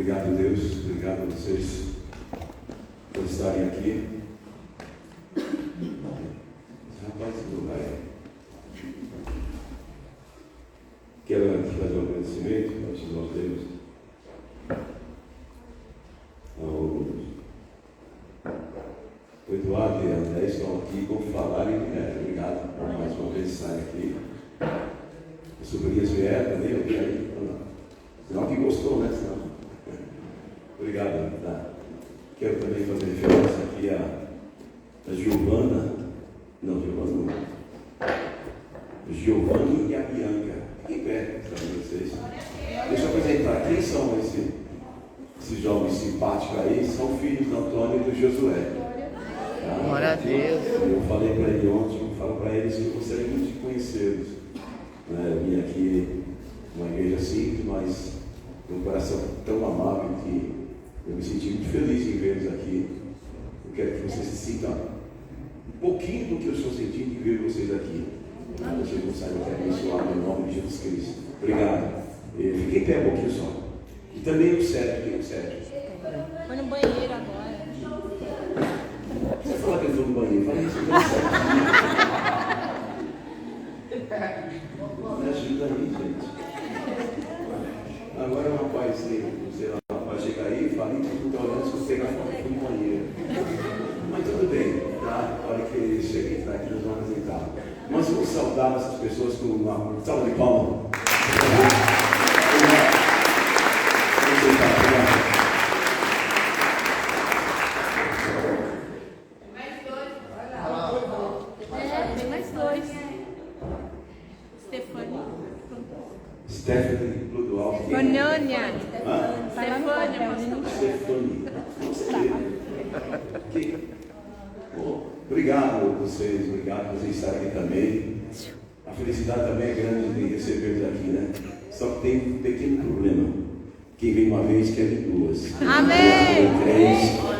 Obrigado, Deus. Obrigado a vocês por estarem aqui. Rapaz, não vai. Quero aqui fazer um agradecimento antes de nós termos o Eduardo e a André estão aqui como falarem. Obrigado por mais uma vez estarem aqui. As sobrinhas vieram também, eu vi aí. Senão que gostou, né? Senão. Obrigado. Tá. Quero também fazer referência aqui a Giovana. Não, Giovana não. Giovanni e a Bianca. Fiquem perto para vocês. Deixa eu apresentar. Quem são esses jovens simpáticos aí? São filhos do Antônio e do Josué. Tá? Glória a Deus. Eu falei para ele ontem, falo para eles que eu gostaria muito de conhecê-los. Eu vim aqui numa igreja simples, mas com um coração tão amável que eu me senti muito feliz em vê-los aqui. Eu quero que vocês se sintam um pouquinho do que eu estou sentindo de ver vocês aqui. Vocês não saibam que é abençoado em nome de Jesus Cristo. Obrigado. Fiquem em pé um pouquinho só. E também o Sérgio. Quem é o Sérgio? Foi no banheiro agora. Você fala que ele foi no banheiro, fala isso. Me ajuda aí, gente. Agora o rapaz, sei lá, o rapaz chega aí e fala, então está olhando se eu pegar e fui no banheiro. Mas tudo bem, tá? A hora que ele chega e está aqui, nós vamos apresentar. Mas vamos saudar essas pessoas com uma salva de palmas. Stephanie Clodoaldo. Bonônia. Obrigado a vocês, obrigado por vocês estarem aqui também. A felicidade também é grande de recebê-los aqui, né? Só que tem um pequeno problema. Quem vem uma vez quer vir duas. Amém!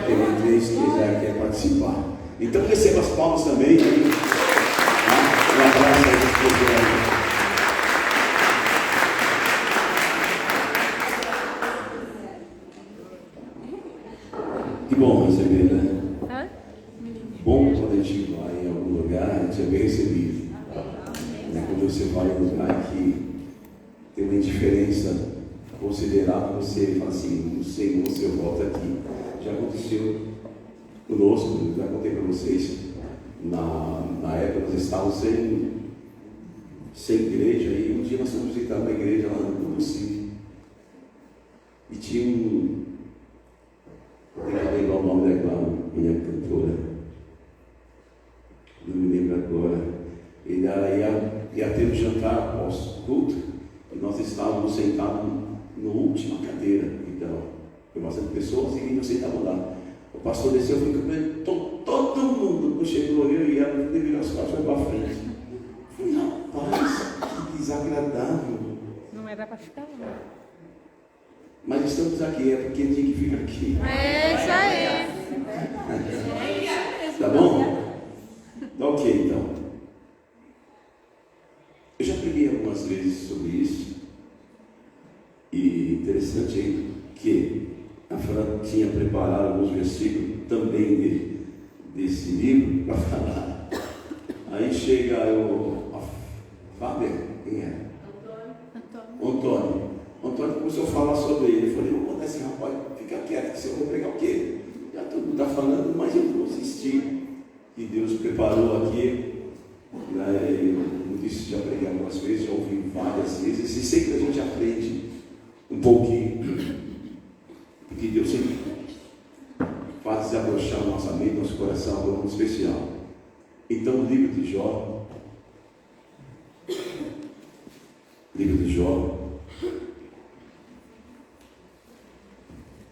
Tem três que quer participar. Então receba as palmas também. Um abraço aí. Que bom receber, né? Bom quando a gente vai em algum lugar, a gente é bem recebido. Quando você vai em um lugar que tem uma indiferença considerável, você fala assim, não sei, você eu volto aqui. Já aconteceu conosco, já contei para vocês, na época nós estávamos sem igreja, e um dia nós fomos visitar uma igreja lá no Recife. E tinha eu não lembro o nome daquela minha cantora, não me lembro agora. E ia ter um jantar após culto, e nós estávamos sentados na última cadeira. Então, foi bastante pessoas e nós sentávamos lá. O pastor desceu e falou: todo mundo, quando chegou eu e ela, virou as costas para frente. Eu falei: rapaz, que desagradável. Não era para ficar lá. Mas estamos aqui, é porque tinha que ficar aqui. É isso aí. Tá bom? Ok, então. Eu já preguei algumas vezes sobre isso. E interessante aí que a Fran tinha preparado alguns versículos também desse livro para falar. Aí chega a Fábio, quem é? Antônio. Antônio começou a falar sobre ele. Eu falei: não conta esse rapaz, fica quieto, que você vai pregar o quê? Já todo mundo está falando, mas eu vou insistir. E Deus preparou aqui. Eu disse, já preguei algumas vezes, já ouvi várias vezes, e sempre a gente aprende um pouquinho. Porque Deus sempre faz desabrochar a nossa mente, nosso coração, algo especial. Então, o livro de Jó.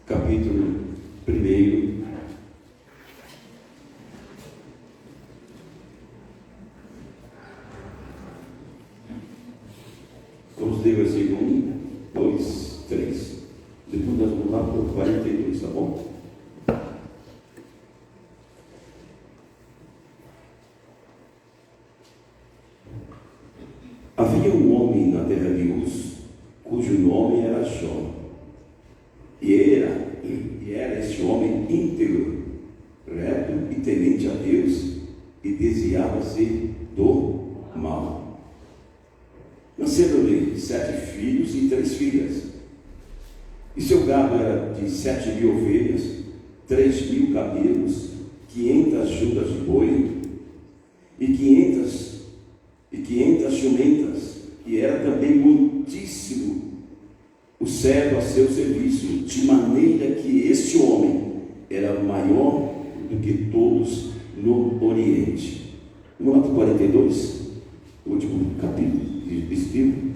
Capítulo 1. Vamos ler o versículo 1, 2, 3. Depois nós vamos lá para o 42, tá bom? Havia um homem na terra de Uz, cujo nome era Jó. E era este homem íntegro, reto e temente a Deus, e desviava-se do mal. Nasceram-lhe 7 filhos e 3 filhas. E seu gado era de 7.000 ovelhas, 3.000 camelos, 500 juntas de boi e 500 jumentas, e era também muitíssimo o servo a seu serviço, de maneira que este homem era maior do que todos no Oriente. No Ato 42, o último capítulo desse livro.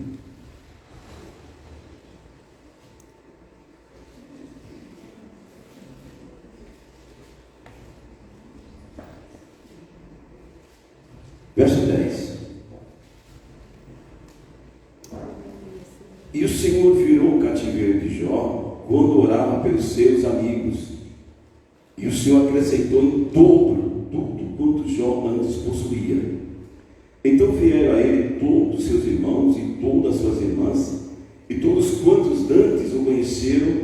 Verso 10. E o Senhor virou o cativeiro de Jó quando orava pelos seus amigos. E o Senhor acrescentou em dobro tudo quanto Jó antes possuía. Então vieram a ele todos os seus irmãos e todas as suas irmãs, e todos quantos antes o conheceram,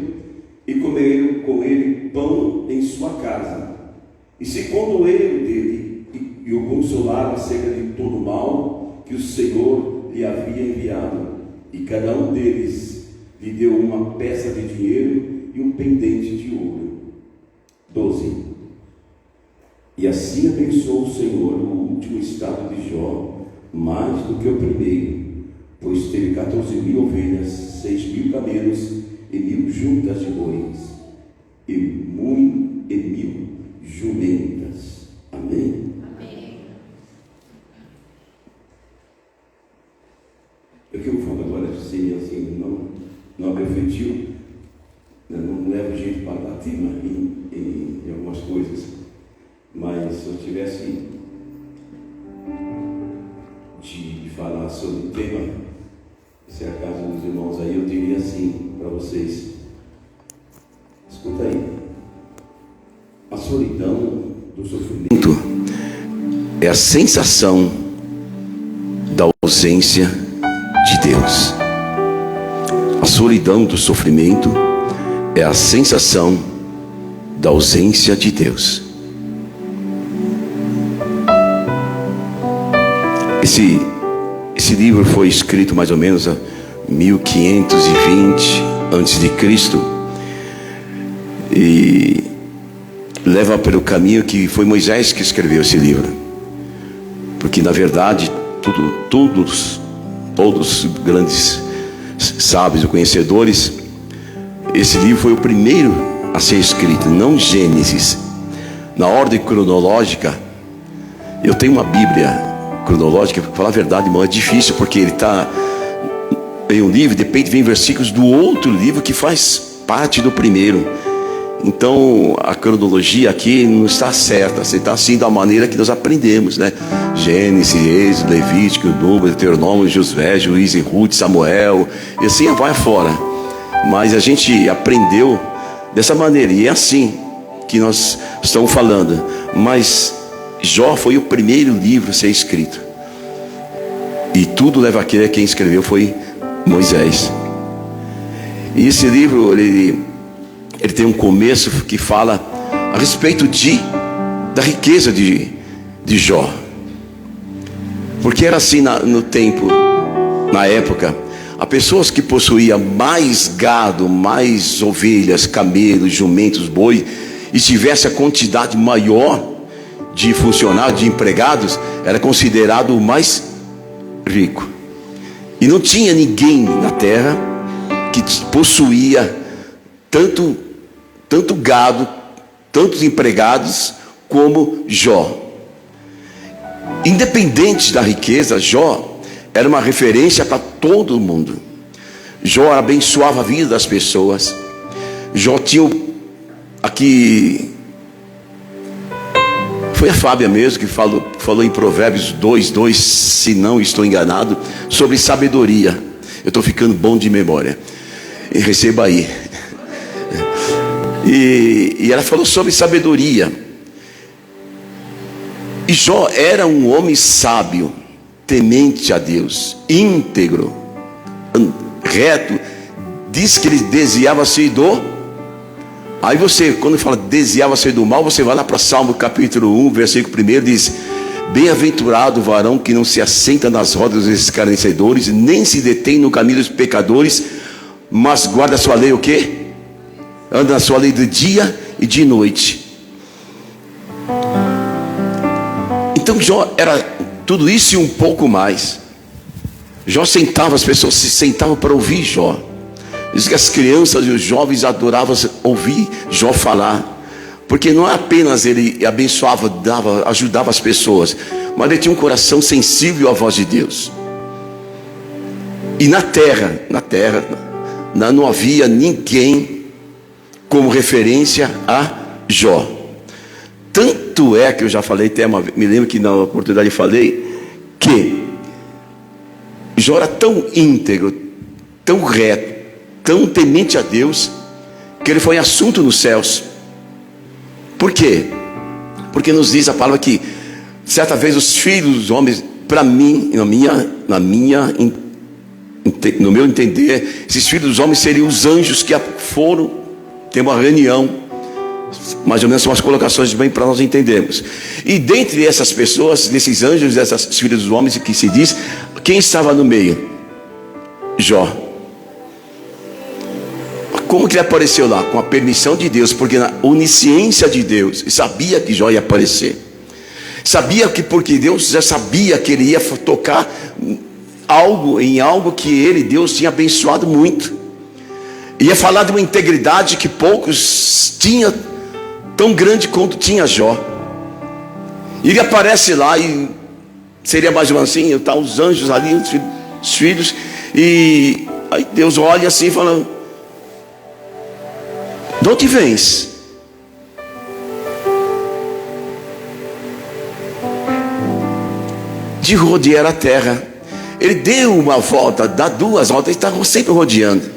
e comeram com ele pão em sua casa. E se condoeram dele, e o consolaram acerca de todo o mal que o Senhor lhe havia enviado. E cada um deles lhe deu uma peça de dinheiro e um pendente de ouro. 12. E assim abençoou o Senhor o último estado de Jó, mais do que o primeiro, pois teve 14.000 ovelhas, 6.000 camelos e 1.000 juntas de bois, e 1.000 jumentas. Amém? O que eu falo agora seria assim, não refletiu, não leva jeito para bater em algumas coisas, mas se eu tivesse de falar sobre o tema, se é a casa dos irmãos aí, eu diria assim para vocês: escuta aí, a solidão do sofrimento é a sensação da ausência de Deus. A solidão do sofrimento é a sensação da ausência de Deus. Esse livro foi escrito mais ou menos a 1520 a.C. e leva pelo caminho que foi Moisés que escreveu esse livro, porque na verdade todos os grandes sábios e conhecedores, esse livro foi o primeiro a ser escrito, não Gênesis. Na ordem cronológica, eu tenho uma Bíblia cronológica, para falar a verdade, irmão, é difícil, porque ele está em um livro, de repente vem versículos do outro livro que faz parte do primeiro. Então a cronologia aqui não está certa, você está assim da maneira que nós aprendemos, né? Gênesis, Êxodo, Levítico, Número, Deuteronômio, Josué, Juiz e Ruth, Samuel, e assim vai fora. Mas a gente aprendeu dessa maneira, e é assim que nós estamos falando. Mas Jó foi o primeiro livro a ser escrito, e tudo leva a crer que quem escreveu foi Moisés. E esse livro ele tem um começo que fala a respeito da riqueza de Jó, porque era assim no tempo, na época, há pessoas que possuíam mais gado, mais ovelhas, camelos, jumentos, boi, e tivesse a quantidade maior de funcionários, de empregados, era considerado o mais rico. E não tinha ninguém na terra que possuía tanto gado, tantos empregados como Jó. Independente da riqueza, Jó era uma referência para todo mundo. Jó abençoava a vida das pessoas. Jó tinha aqui, foi a Fábia mesmo que falou em Provérbios 2:2, se não estou enganado, sobre sabedoria. Eu estou ficando bom de memória, e receba aí. E ela falou sobre sabedoria. E Jó era um homem sábio, temente a Deus, íntegro, reto. Diz que ele desviava-se do Aí você, quando fala desviava-se do mal, você vai lá para Salmo capítulo 1, versículo 1, diz: bem-aventurado o varão que não se assenta nas rodas dos escarnecedores, nem se detém no caminho dos pecadores, mas guarda a sua lei o quê? Anda na sua lei de dia e de noite. Então Jó era tudo isso e um pouco mais. Jó sentava, as pessoas se sentavam para ouvir Jó. Diz que as crianças e os jovens adoravam ouvir Jó falar. Porque não é apenas ele abençoava, ajudava as pessoas, mas ele tinha um coração sensível à voz de Deus. E na terra não havia ninguém como referência a Jó. Tanto é que eu já falei, me lembro que na oportunidade eu falei, que Jó era tão íntegro, tão reto, tão temente a Deus, que ele foi assunto nos céus. Por quê? Porque nos diz a palavra que certa vez os filhos dos homens, para mim, no meu entender, esses filhos dos homens seriam os anjos que foram ter uma reunião. Mais ou menos são as colocações bem para nós entendermos. E dentre essas pessoas, desses anjos, dessas filhas dos homens, que se diz, quem estava no meio? Jó. Como que ele apareceu lá? Com a permissão de Deus, porque na onisciência de Deus, e sabia que Jó ia aparecer. Sabia que, porque Deus já sabia que ele ia tocar em algo que Deus tinha abençoado muito. Ia falar de uma integridade que poucos tinham, tão grande quanto tinha Jó. E ele aparece lá e seria mais ou menos assim, tá os anjos ali, os filhos, e aí Deus olha assim e fala: de onde vens? De rodear a terra. Ele deu uma volta, dá duas voltas, ele estava sempre rodeando.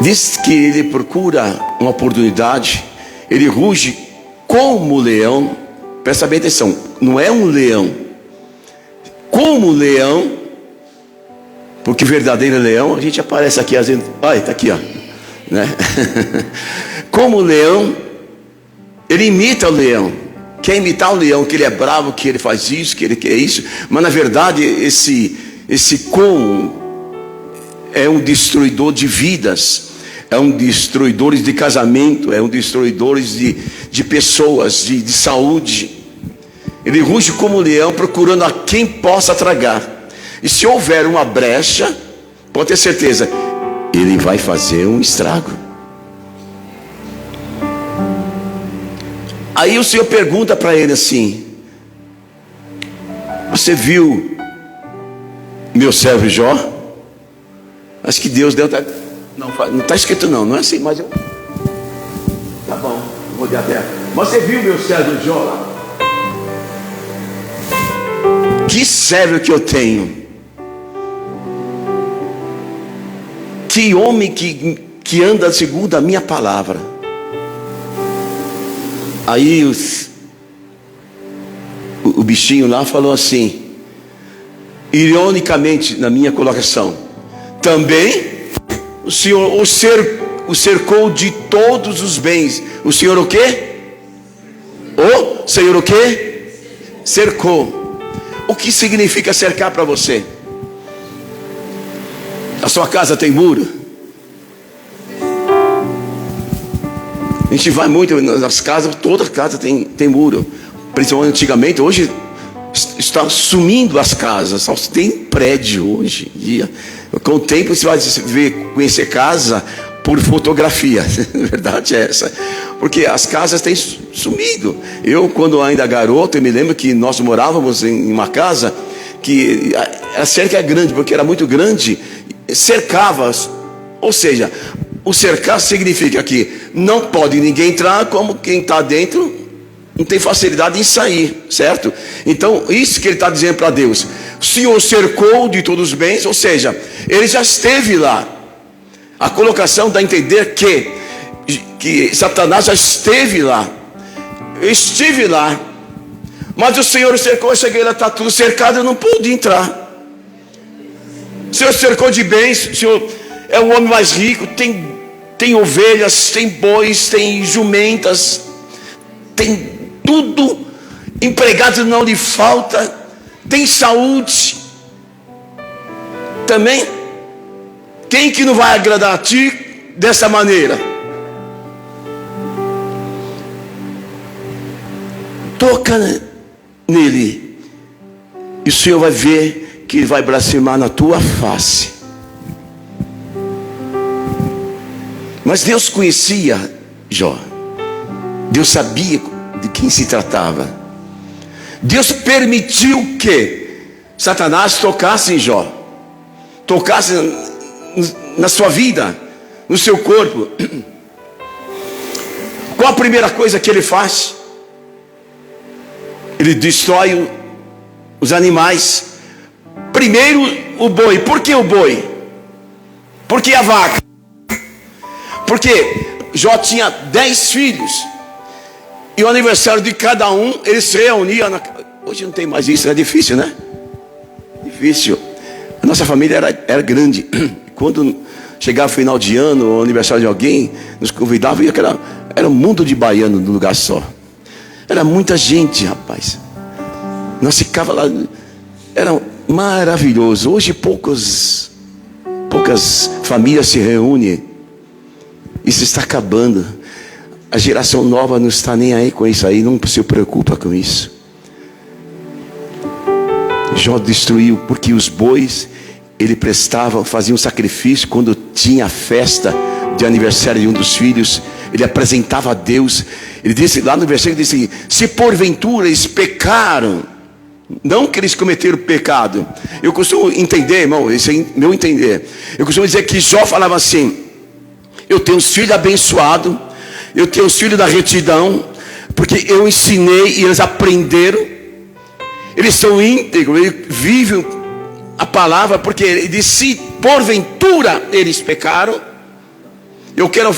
Diz que ele procura uma oportunidade, ele ruge como leão. Presta bem atenção, não é um leão, como leão, porque verdadeiro leão, a gente aparece aqui às vezes, está aqui, ó, né? Como leão, ele imita o leão. Quer imitar o leão, que ele é bravo, que ele faz isso, que ele quer isso, mas na verdade esse com é um destruidor de vidas, é um destruidor de casamento, é um destruidor de pessoas, de saúde. Ele ruge como leão, procurando a quem possa tragar. E se houver uma brecha, pode ter certeza, ele vai fazer um estrago. Aí o Senhor pergunta para ele assim: você viu meu servo Jó? Acho que Deus deu. Não está escrito não é assim, mas eu. Tá bom, vou de até. Você viu meu servo Jó? Que servo que eu tenho? Que homem que anda segundo a minha palavra. Aí o bichinho lá falou assim, ironicamente na minha colocação: também o Senhor o cercou de todos os bens. O Senhor o quê? O Senhor o quê? Cercou. O que significa cercar para você? A sua casa tem muro? A gente vai muito nas casas, toda casa tem muro. Principalmente antigamente, hoje está sumindo as casas, só tem prédio hoje em dia. Com o tempo você vai conhecer casa por fotografia. A verdade é essa, porque as casas têm sumido. Eu, quando ainda garoto, eu me lembro que nós morávamos em uma casa que a cerca é grande, porque era muito grande, cercava, ou seja, o cercar significa que não pode ninguém entrar, como quem está dentro não tem facilidade em sair, certo? Então isso que ele está dizendo para Deus: o Senhor cercou de todos os bens, ou seja, ele já esteve lá. A colocação dá a entender que Satanás já esteve lá. Eu estive lá, mas o Senhor cercou. Eu cheguei lá, está tudo cercado, eu não pude entrar. O Senhor cercou de bens, o Senhor é o homem mais rico, tem tem ovelhas, tem bois, tem jumentas, tem tudo, empregado não lhe falta, tem saúde. Também, quem que não vai agradar a ti dessa maneira? Toca nele, e o Senhor vai ver que ele vai blasfemar na tua face. Mas Deus conhecia Jó. Deus sabia de quem se tratava. Deus permitiu que Satanás tocasse em Jó, tocasse na sua vida, no seu corpo. Qual a primeira coisa que ele faz? Ele destrói os animais. Primeiro o boi. Por que o boi? Por que a vaca? Porque Jó tinha 10 filhos. E o aniversário de cada um, eles se reuniam. Hoje não tem mais isso, é difícil, né? Difícil. A nossa família era grande. Quando chegava o final de ano, ou aniversário de alguém, nos convidava, e era um mundo de baiano num lugar só. Era muita gente, rapaz. Nós ficava lá, era maravilhoso. Hoje poucas famílias se reúnem. Isso está acabando. A geração nova não está nem aí com isso aí, não se preocupa com isso. Jó destruiu, porque os bois, ele prestava, fazia um sacrifício quando tinha a festa de aniversário de um dos filhos. Ele apresentava a Deus. Ele disse lá no versículo, disse: se porventura eles pecaram, não que eles cometeram pecado. Eu costumo entender, irmão, esse é meu entender. Eu costumo dizer que Jó falava assim: eu tenho os filhos abençoados, eu tenho os filhos da retidão, porque eu ensinei e eles aprenderam. Eles são íntegros, eles vivem a palavra, porque ele disse: se porventura eles pecaram, eu quero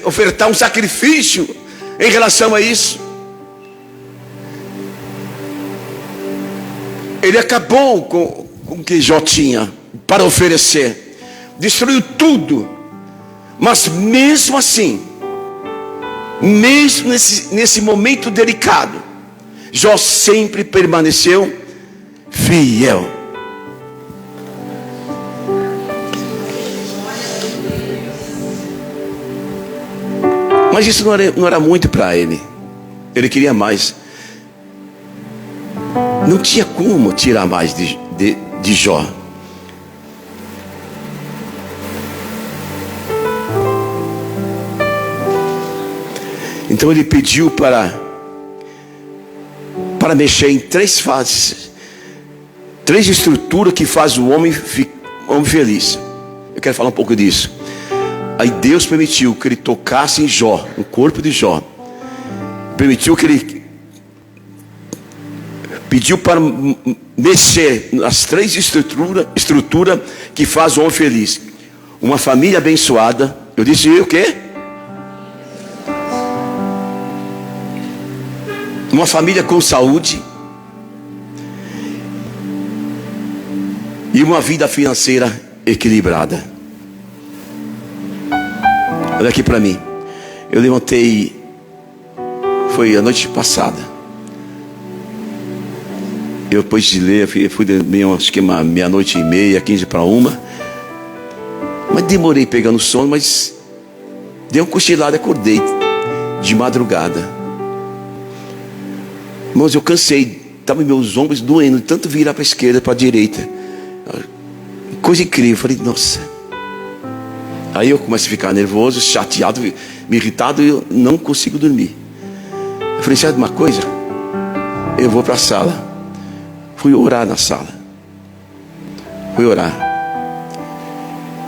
ofertar um sacrifício em relação a isso. Ele acabou com o que Jó tinha para oferecer, destruiu tudo. Mas mesmo assim, mesmo nesse momento delicado, Jó sempre permaneceu fiel. Mas isso não era muito para ele. Ele queria mais. Não tinha como tirar mais de Jó. Então ele pediu para mexer em 3 fases, 3 estruturas que fazem o homem feliz. Eu quero falar um pouco disso. Aí Deus permitiu que ele tocasse em Jó, no corpo de Jó. Permitiu que ele pediu para mexer nas 3 estruturas que faz o homem feliz. Uma família abençoada. Eu disse o quê? Uma família com saúde e uma vida financeira equilibrada. Olha aqui para mim. Eu levantei, foi a noite passada. Eu depois de ler, fui dormir, acho que 00:30, 15 para 1. Mas demorei pegando sono, mas dei um cochilado e acordei de madrugada. Irmãos, eu cansei, estavam meus ombros doendo, tanto virar para a esquerda, para a direita. Coisa incrível, eu falei: nossa. Aí eu começo a ficar nervoso, chateado, me irritado, e eu não consigo dormir. Eu falei: sabe uma coisa? Eu vou para a sala. Fui orar na sala. Fui orar.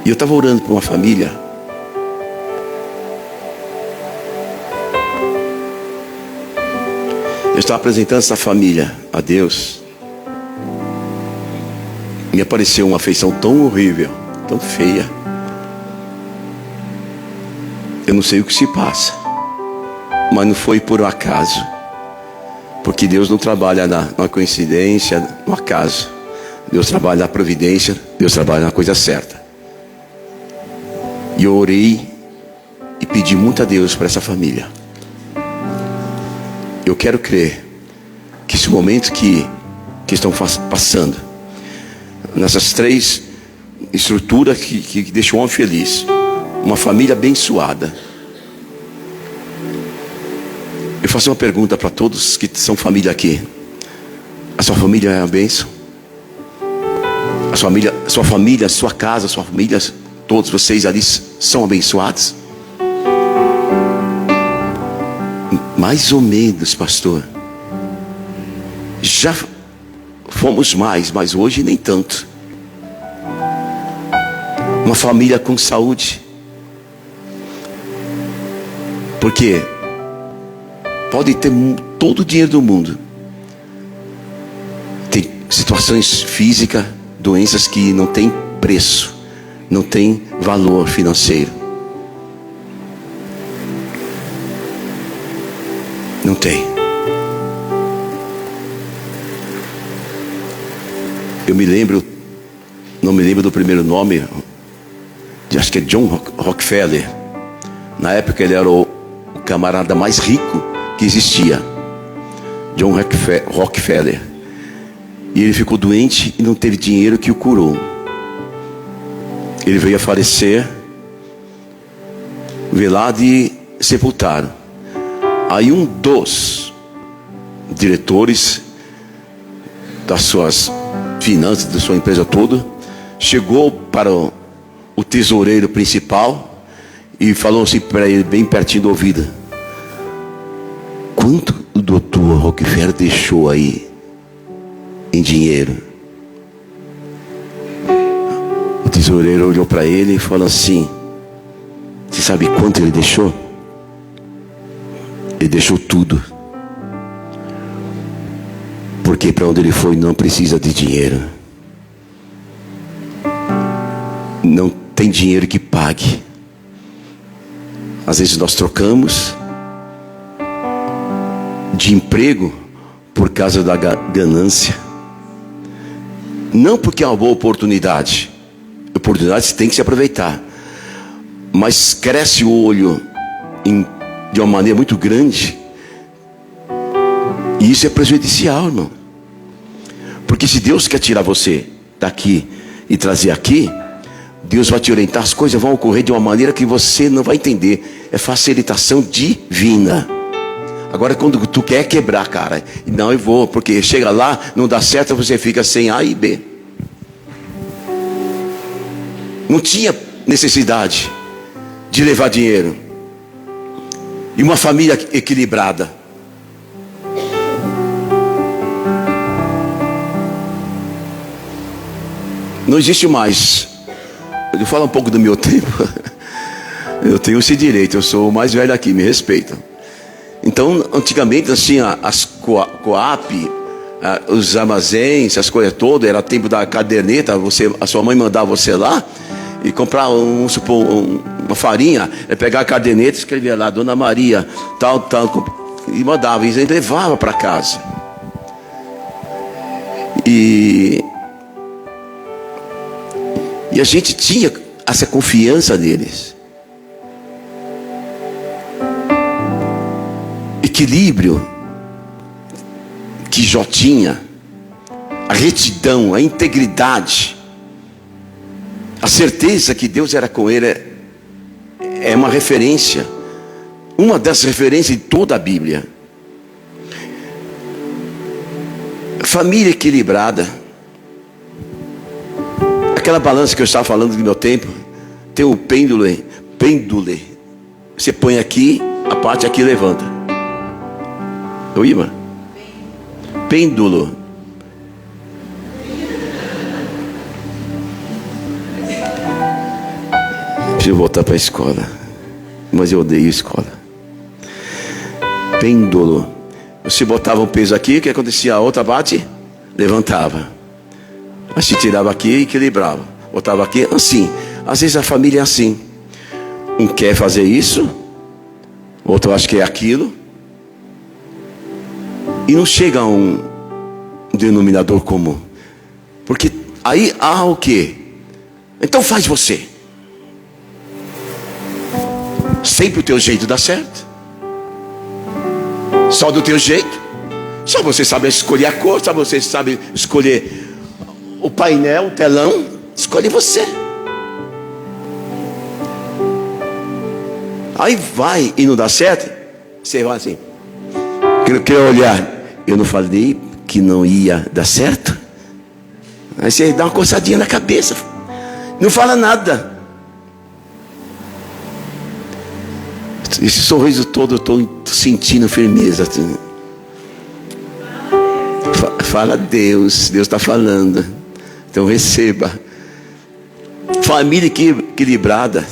E eu estava orando por uma família. Eu estava apresentando essa família a Deus. Me apareceu uma afeição tão horrível, tão feia. Eu não sei o que se passa, mas não foi por um acaso. Porque Deus não trabalha na coincidência, no acaso. Deus trabalha na providência, Deus trabalha na coisa certa. E eu orei pedi muito a Deus para essa família. Eu quero crer que esse momento que estão passando, nessas 3 estruturas que deixam o homem feliz, uma família abençoada. Eu faço uma pergunta para todos que são família aqui: a sua família é uma bênção? Sua família, sua casa, sua família, todos vocês ali são abençoados? Mais ou menos, pastor. Já fomos mais, mas hoje nem tanto. Uma família com saúde. Porque pode ter todo o dinheiro do mundo, tem situações físicas, doenças que não tem preço, não tem valor financeiro. Não tem. Eu me lembro, não me lembro do primeiro nome, acho que é John Rockefeller. Na época ele era o camarada mais rico que existia, John Rockefeller. E ele ficou doente e não teve dinheiro que o curou. Ele veio a falecer, velado e sepultado. Aí um dos diretores das suas finanças, da sua empresa toda, chegou para o tesoureiro principal e falou assim para ele, bem pertinho do ouvido: quanto o doutor Rockefeller deixou aí em dinheiro? O tesoureiro olhou para ele e falou assim: você sabe quanto ele deixou? Ele deixou tudo. Porque para onde ele foi não precisa de dinheiro. Não tem dinheiro que pague. Às vezes nós trocamos de emprego por causa da ganância. Não porque é uma boa oportunidade. Oportunidades tem que se aproveitar. Mas cresce o olho de uma maneira muito grande. E isso é prejudicial, irmão. Porque se Deus quer tirar você daqui e trazer aqui, Deus vai te orientar, as coisas vão ocorrer de uma maneira que você não vai entender. É facilitação divina. Agora quando tu quer quebrar, cara, não, eu vou, porque chega lá, não dá certo, você fica sem A e B. Não tinha necessidade de levar dinheiro. E uma família equilibrada. Não existe mais. Eu falo um pouco do meu tempo. Eu tenho esse direito, eu sou o mais velho aqui, me respeitam. Então, antigamente, assim, as Coap, os armazéns, as coisas todas, era tempo da caderneta, a sua mãe mandava você lá e comprar, uma farinha, pegar a caderneta e escrever lá, Dona Maria, tal, e mandava, e levava para casa. E a gente tinha essa confiança neles. Equilíbrio que Jó tinha, a retidão, a integridade, a certeza que Deus era com ele, é uma referência, uma das referências de toda a Bíblia. Família equilibrada. Aquela balança que eu estava falando do meu tempo, tem o pêndulo. Você põe aqui, a parte aqui levanta. Oi, irmã? Pêndulo. Preciso voltar para a escola, mas eu odeio escola. Pêndulo. Você botava um peso aqui, o que acontecia? A outra parte levantava. Aí se tirava aqui e equilibrava. Botava aqui, assim. Às vezes a família é assim. Um quer fazer isso, outro acha que é aquilo. E não chega a um denominador comum. Porque aí há o quê? Então faz você. sempre o teu jeito dá certo. Só do teu jeito. Só você sabe escolher a cor, só você sabe escolher o painel, o telão. Escolhe você. Aí vai e não dá certo. Você vai assim. Quer olhar? Eu não falei que não ia dar certo? Aí você dá uma coçadinha na cabeça. Não fala nada. Esse sorriso todo eu estou sentindo firmeza. Assim. Fala Deus. Deus está falando. Então receba. Família equilibrada.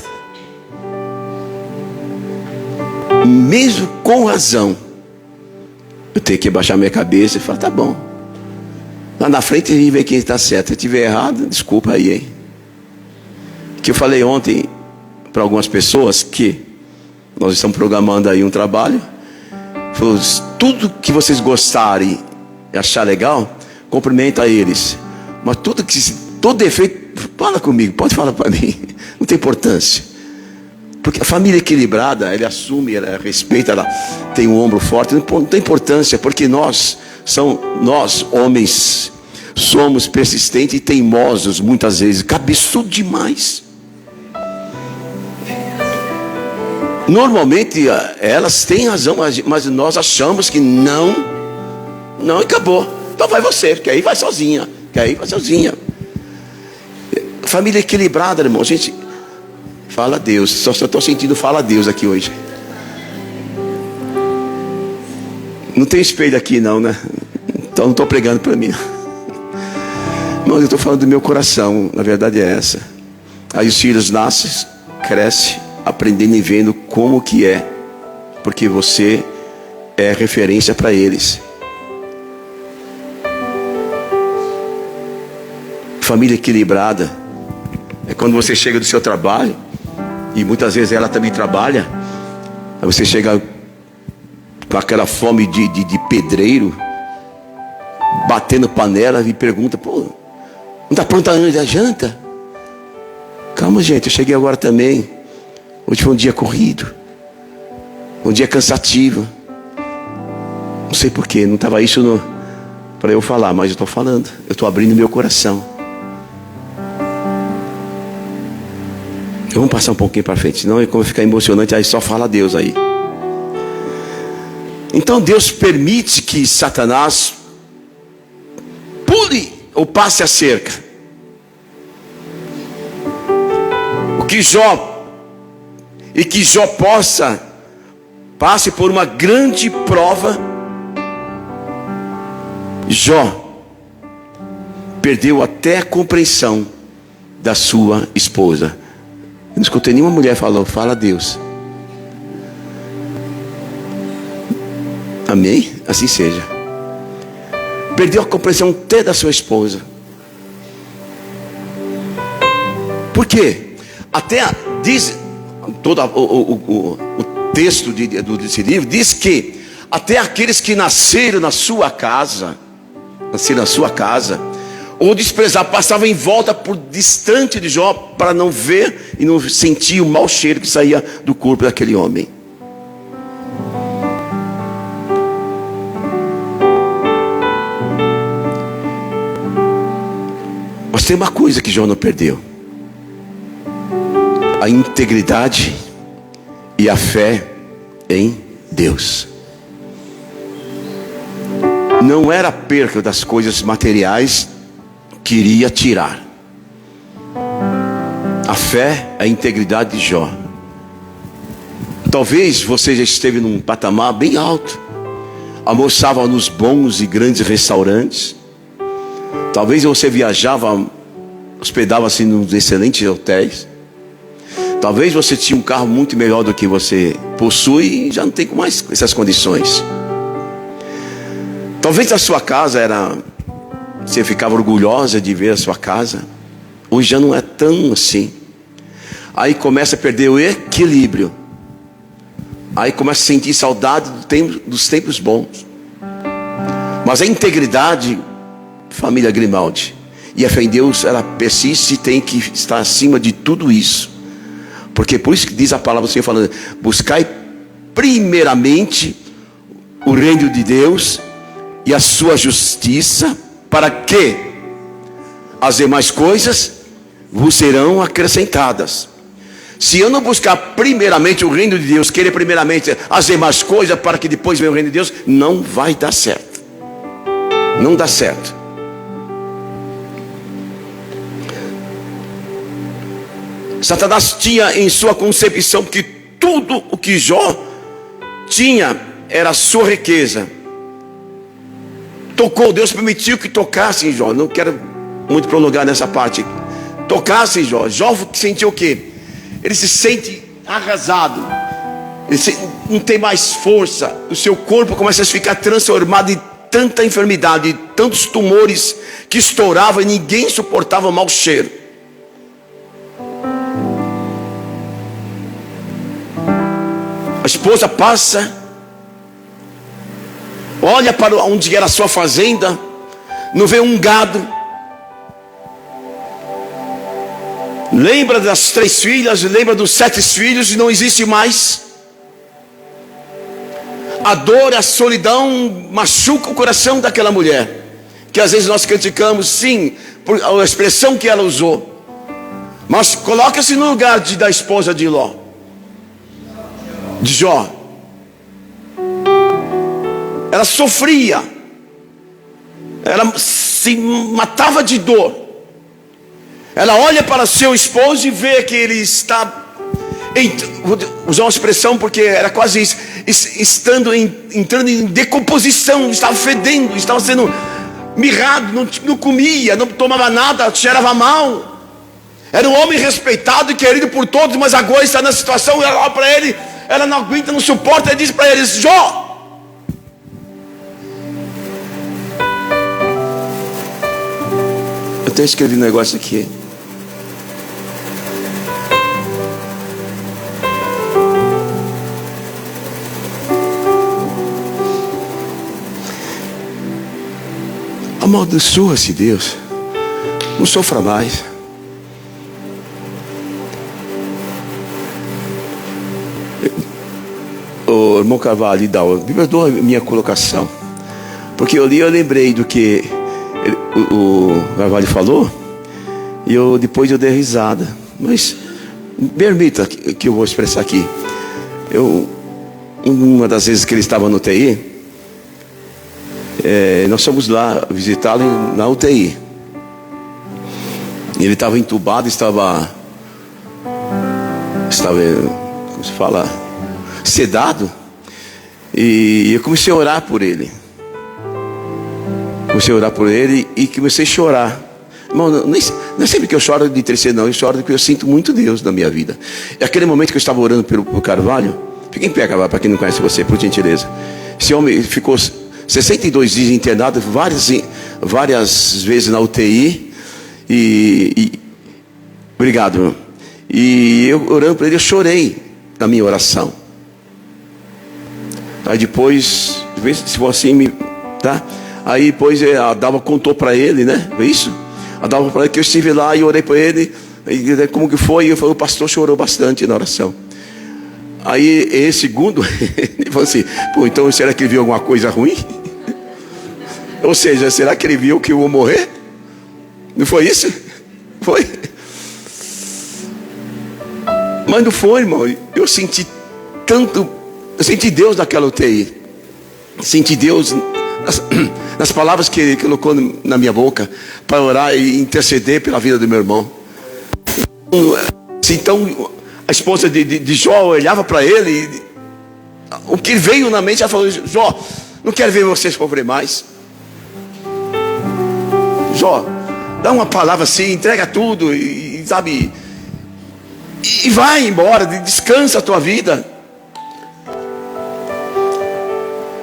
Mesmo com razão, eu tenho que baixar minha cabeça e falar, tá bom. Lá na frente a gente vê quem está certo. Se estiver errado, desculpa aí, hein? Que eu falei ontem para algumas pessoas que nós estamos programando aí um trabalho. Falou, tudo que vocês gostarem e achar legal, cumprimenta eles. Mas todo defeito, fala comigo, pode falar para mim. Não tem importância. Porque a família equilibrada, ela assume, ela respeita, ela tem um ombro forte. Não tem importância, porque nós, homens, somos persistentes e teimosos, muitas vezes, cabeçudo demais. Normalmente, elas têm razão, mas nós achamos que não, e acabou. Então vai você, que aí vai sozinha, Família equilibrada, irmão, gente... Fala a Deus. Só estou sentindo fala a Deus aqui hoje. Não tem espelho aqui não, né? Então não estou pregando para mim. Mas eu estou falando do meu coração. Na verdade é essa. Aí os filhos nascem, crescem, aprendendo e vendo como que é. Porque você é referência para eles. Família equilibrada é quando você chega do seu trabalho. E muitas vezes ela também trabalha. Aí você chega com aquela fome de pedreiro, batendo panela e pergunta, pô, não está pronta ainda a janta? Calma, gente, eu cheguei agora também. Hoje foi um dia corrido, um dia cansativo. Não sei porquê, não estava isso para eu falar, mas eu estou falando. Eu estou abrindo meu coração. Vamos passar um pouquinho para frente, senão quando ficar emocionante, aí só fala Deus aí. Então Deus permite que Satanás pule ou passe a cerca. Que Jó passe por uma grande prova. Jó perdeu até a compreensão da sua esposa. Eu não escutei nenhuma mulher falando, fala a Deus. Amém? Assim seja. Perdeu a compreensão até da sua esposa. Por quê? Até diz todo o texto desse livro diz que até aqueles que nasceram na sua casa, ou desprezar, passavam em volta por distante de Jó para não ver e não sentir o mau cheiro que saía do corpo daquele homem. Mas tem uma coisa que Jó não perdeu: a integridade e a fé em Deus. Não era a perda das coisas materiais que iria tirar a fé, a integridade de Jó. Talvez você já esteve num patamar bem alto, almoçava nos bons e grandes restaurantes. Talvez você viajava, hospedava-se nos excelentes hotéis. Talvez você tinha um carro muito melhor do que você possui e já não tem mais essas condições. Talvez a sua casa você ficava orgulhosa de ver a sua casa. Hoje já não é tão assim. Aí começa a perder o equilíbrio. Aí começa a sentir saudade dos tempos bons. Mas a integridade, família Grimaldi, e a fé em Deus, ela persiste e tem que estar acima de tudo isso. Porque por isso que diz a palavra do Senhor falando: buscai primeiramente o reino de Deus e a sua justiça, para que as demais coisas vos serão acrescentadas. Se eu não buscar primeiramente o reino de Deus, querer primeiramente as demais coisas para que depois venha o reino de Deus, não vai dar certo. Não dá certo. Satanás tinha em sua concepção que tudo o que Jó tinha era a sua riqueza. Tocou, Deus permitiu que tocasse em Jó. Não quero muito prolongar nessa parte. Tocasse em Jó. Jó sentiu o quê? Ele se sente arrasado. Não tem mais força. O seu corpo começa a ficar transformado em tanta enfermidade, tantos tumores que estouravam e ninguém suportava o mau cheiro. A esposa passa, olha para onde era a sua fazenda, não vê um gado. Lembra das 3 filhas, lembra dos 7 filhos e não existe mais. A dor, a solidão machuca o coração daquela mulher, que às vezes nós criticamos, sim, por a expressão que ela usou. Mas coloca-se no lugar da esposa de Jó. Ela sofria, ela se matava de dor. Ela olha para seu esposo e vê que ele está, vou usar uma expressão porque era quase isso, entrando em decomposição, estava fedendo, estava sendo mirrado, não comia, não tomava nada, cheirava mal. Era um homem respeitado e querido por todos, mas agora está na situação, ela olha para ele, ela não aguenta, não suporta, e diz para ele: Jó, eu até escrevi um negócio aqui. Amaldiçoa-se Deus, não sofra mais. O irmão Carvalho, me perdoa a minha colocação, porque eu li, eu lembrei do que o Carvalho falou, e depois eu dei risada. Mas permita que eu vou expressar aqui. Uma das vezes que ele estava no UTI, nós fomos lá visitá-lo na UTI. Ele estava entubado, estava como se fala, sedado. E eu comecei a orar por ele. E comecei a chorar. Irmão, não é sempre que eu choro de tristeza, não. Eu choro porque eu sinto muito Deus na minha vida. E aquele momento que eu estava orando pelo Carvalho, fica em pé, Carvalho, para quem não conhece você, por gentileza. Esse homem ficou 62 dias internado, várias vezes na UTI. Obrigado, irmão. E eu orando para ele, eu chorei na minha oração. Aí depois, se for assim, tá? Aí depois a Dalva contou para ele, né? É isso? A Dalva falou que eu estive lá e orei para ele. E como que foi? Eu falei: o pastor chorou bastante na oração. Aí esse segundo, ele falou assim: pô, então será que ele viu alguma coisa ruim? Ou seja, será que ele viu que eu vou morrer? Não foi isso? Foi. Mas não foi, irmão. Eu senti tanto. Eu senti Deus naquela UTI. Senti Deus nas palavras que ele colocou na minha boca para orar e interceder pela vida do meu irmão. Então a esposa de Jó olhava para ele, o que veio na mente, ela falou: Jó, não quero ver você sofrer mais. Jó, dá uma palavra assim, entrega tudo e sabe, e vai embora, descansa a tua vida.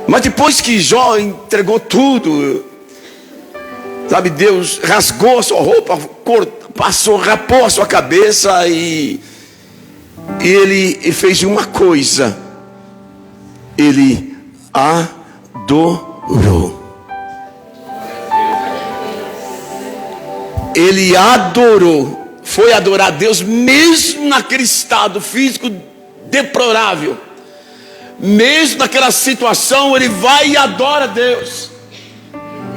Mas depois que Jó entregou tudo, sabe, Deus rasgou a sua roupa, rapou a sua cabeça e ele fez uma coisa: ele adorou. Ele adorou. foi adorar a Deus, mesmo naquele estado físico deplorável, mesmo naquela situação, ele vai e adora a Deus.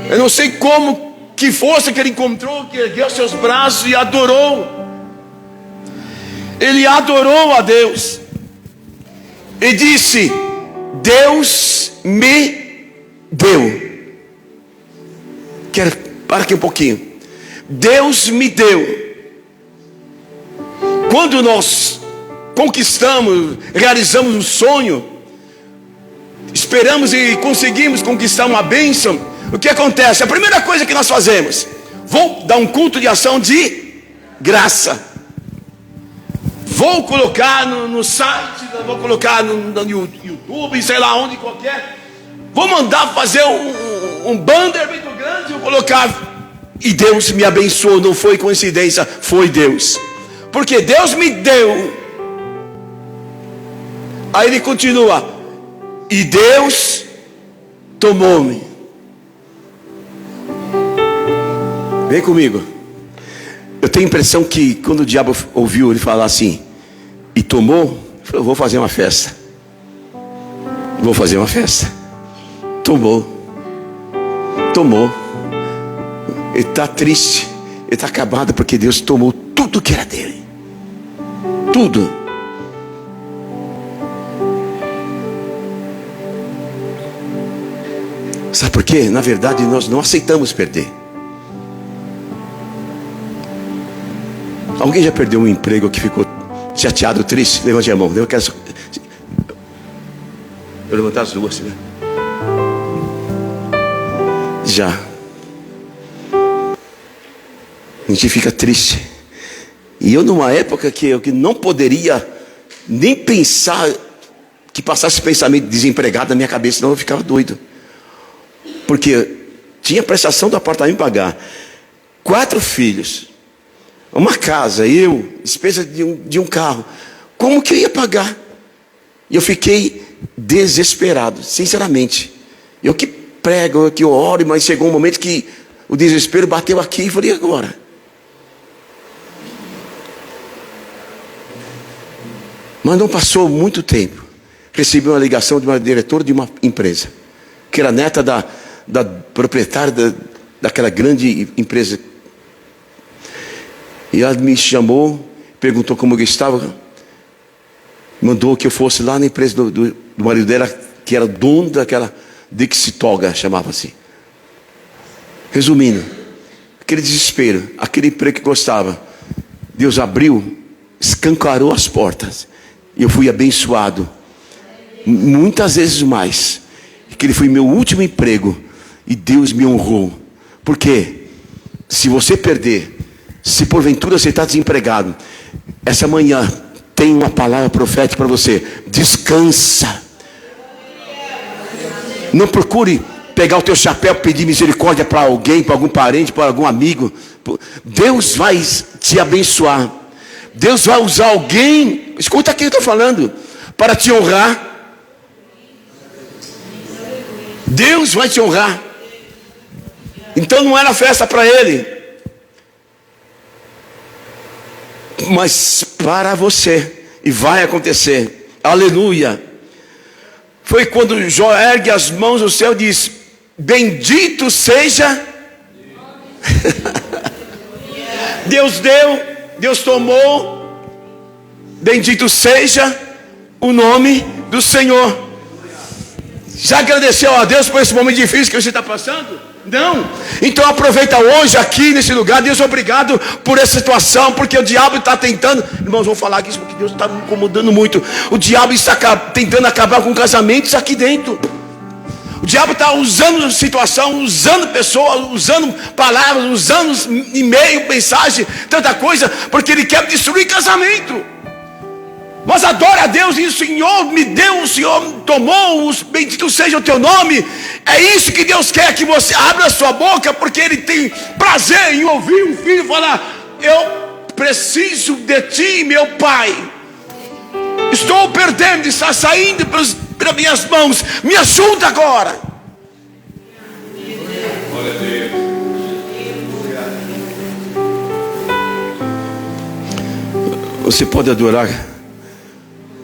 Eu não sei como que força que ele encontrou, que ergueu seus braços e adorou. Ele adorou a Deus e disse: Deus me deu. Para aqui um pouquinho. Deus me deu. Quando nós conquistamos, realizamos um sonho, esperamos e conseguimos conquistar uma bênção, o que acontece? A primeira coisa que nós fazemos: vou dar um culto de ação de graça. Vou colocar no site, vou colocar no YouTube, sei lá onde, qualquer. Vou mandar fazer um banner muito grande, vou colocar. E Deus me abençoou, não foi coincidência, foi Deus. Porque Deus me deu. Aí ele continua: e Deus tomou-me. Vem comigo. Eu tenho a impressão que quando o diabo ouviu ele falar assim, e tomou, ele falou: vou fazer uma festa. Vou fazer uma festa. Tomou. Ele está triste, ele está acabado, porque Deus tomou tudo que era dele. Tudo. Sabe por quê? Na verdade nós não aceitamos perder. Alguém já perdeu um emprego que ficou chateado, triste? Levante a mão. Eu quero levantar as duas, né? Já. A gente fica triste. E eu, numa época que eu não poderia nem pensar que passasse esse pensamento de desempregado na minha cabeça, senão eu ficava doido. Porque tinha prestação do apartamento para pagar, 4 filhos, uma casa, despesa de um carro. Como que eu ia pagar? E eu fiquei desesperado, sinceramente. Eu que prego, que eu oro, mas chegou um momento que o desespero bateu aqui e falei: e agora? Mas não passou muito tempo, recebi uma ligação de uma diretora de uma empresa, que era neta da proprietária daquela grande empresa. E ela me chamou, perguntou como eu estava, mandou que eu fosse lá na empresa do marido dela, que era dono daquela Dixitoga, chamava-se. Resumindo, aquele desespero, aquele emprego que gostava, Deus abriu, escancarou as portas, e eu fui abençoado, muitas vezes mais. Aquele foi meu último emprego, e Deus me honrou. Porque se você perder, se porventura você está desempregado, essa manhã tem uma palavra profética para você: descansa. Não procure pegar o teu chapéu, pedir misericórdia para alguém, para algum parente, para algum amigo. Deus vai te abençoar. Deus vai usar alguém, escuta aqui o que eu estou falando, para te honrar. Deus vai te honrar. Então não era festa para ele, mas para você. E vai acontecer. Aleluia. Foi quando Jó ergue as mãos ao céu e diz: bendito seja. Deus deu, Deus tomou. Bendito seja o nome do Senhor. Já agradeceu a Deus por esse momento difícil que você está passando? Não. Então aproveita hoje aqui nesse lugar. Deus, obrigado por essa situação, porque o diabo está tentando. Irmãos, vou falar isso porque Deus está me incomodando muito. O diabo está tentando acabar com casamentos aqui dentro. O diabo está usando situação, usando pessoas, usando palavras, usando e-mail, mensagem, tanta coisa, porque ele quer destruir casamento. Mas adore a Deus, e o Senhor me deu, o Senhor tomou, bendito seja o teu nome. É isso que Deus quer, que você abra a sua boca, porque Ele tem prazer em ouvir um filho falar: eu preciso de ti, meu Pai. Estou perdendo, está saindo pelas minhas mãos, me ajuda agora. Você pode adorar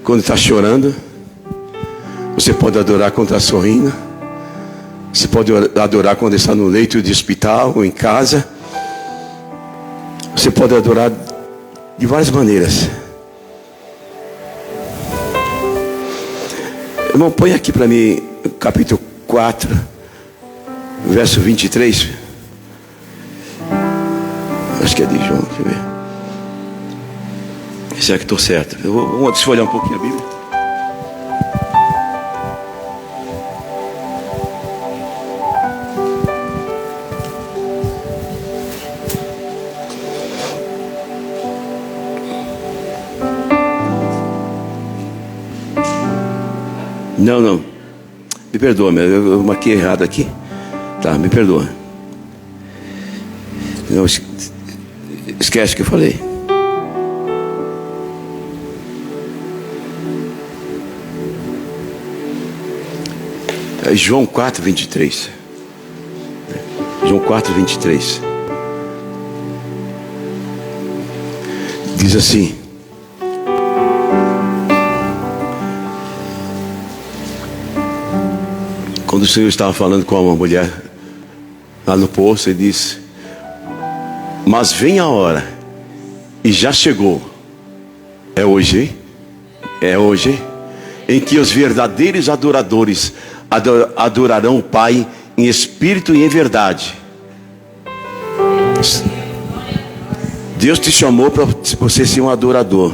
quando está chorando. Você pode adorar quando está sorrindo. Você pode adorar quando está no leito de hospital ou em casa. Você pode adorar de várias maneiras. Irmão, põe aqui para mim capítulo 4, verso 23. Acho que é de João, deixa eu ver. Será que estou certo? Deixa eu olhar um pouquinho a Bíblia. Não. Me perdoa, eu marquei errado aqui. Tá, me perdoa. Não, esquece o que eu falei. É João 4, 23. João 4, 23. Diz assim: quando o Senhor estava falando com uma mulher lá no poço, ele disse: mas vem a hora, e já chegou, é hoje, em que os verdadeiros adoradores adorarão o Pai em espírito e em verdade. Deus te chamou para você ser um adorador.